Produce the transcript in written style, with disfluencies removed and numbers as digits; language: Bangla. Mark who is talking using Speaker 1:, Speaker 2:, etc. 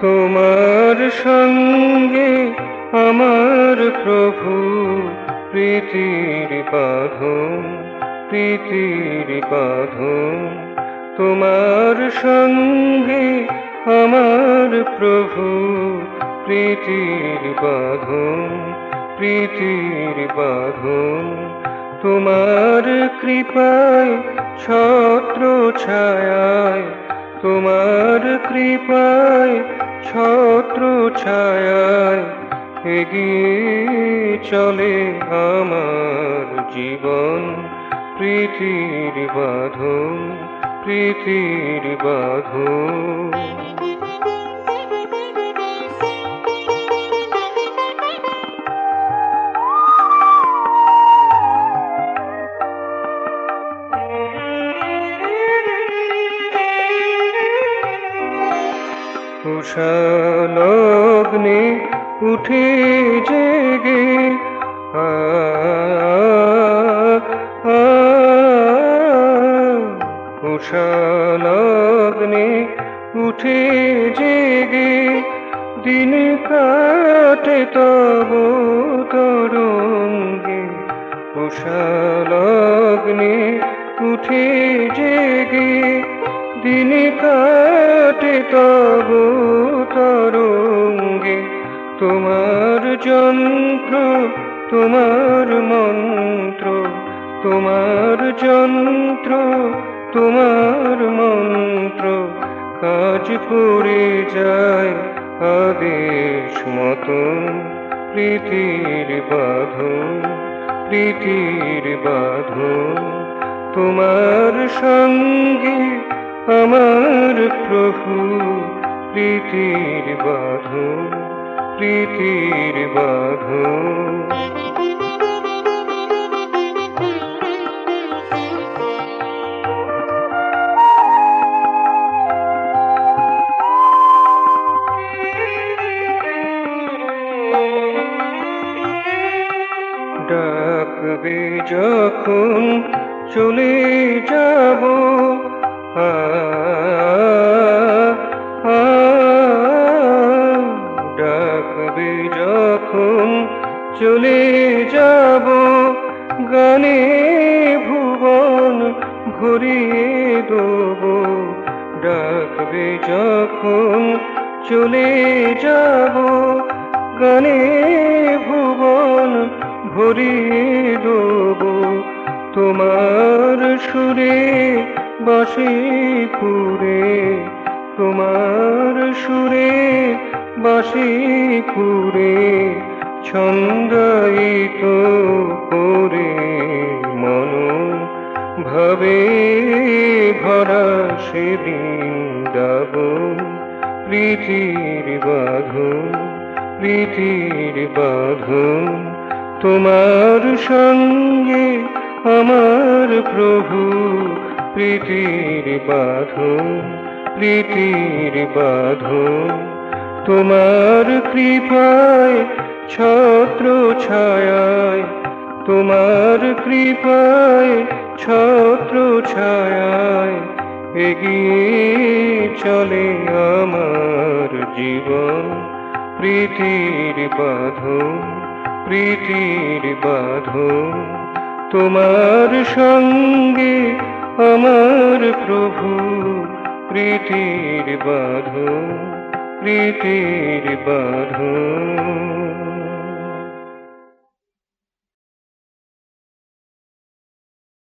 Speaker 1: তোমার সঙ্গে আমার প্রভু প্রীতির বাঁধন, প্রীতির বাঁধন। তোমার সঙ্গে আমার প্রভু প্রীতির বাঁধন, প্রীতির বাঁধন। তোমার কৃপায় ছত্র ছায়ায়, তোমার কৃপায় ছত্র ছায়ায় এগিয়ে চলে আমার জীবন। প্রীতির বাঁধন, প্রীতির বাঁধন। উষালগ্নে উঠে জেগে উষালগ্নে উঠে জেগে দিন কাটে তব তরঙ্গে। উষালগ্নে উঠে জেগে দিন কাটে তব তরঙ্গে। তোমার যন্ত্র, তোমার মন্ত্র, তোমার যন্ত্র, তোমার মন্ত্র কাজ করে যায় আদেশ মতন। প্রীতির বাঁধন, প্রীতির বাঁধন। তোমার সঙ্গে আমার প্রভু প্রীতির বাঁধন, প্রীতির বাঁধন। ডাকবে যখন চলে যাব, ডাকবে যখন চলে যাব, গানে ভুবন ভরিয়ে দেব। ডাকবে যখন চলে যাব, গানে ভুবন ভরিয়ে দেব। তোমার সুরে বাঁশিপুরে, তোমার সুরে বাঁশিপুরে ছন্দায়িত করে মন ভাবে ভরা সেদিন বৃন্দাবন। প্রীতির বাঁধন, প্রীতির বাঁধন। তোমার সঙ্গে আমার প্রভু প্রীতির বাঁধন, প্রীতির বাঁধন। তোমার কৃপায় ছত্র ছায়ায়, তোমার কৃপায় ছত্র ছায়ায় এগিয়ে চলে আমার জীবন। প্রীতির বাঁধন, প্রীতির বাঁধন। তোমার সঙ্গে আমার প্রভু প্রীতির বাঁধন, প্রীতির বাঁধন।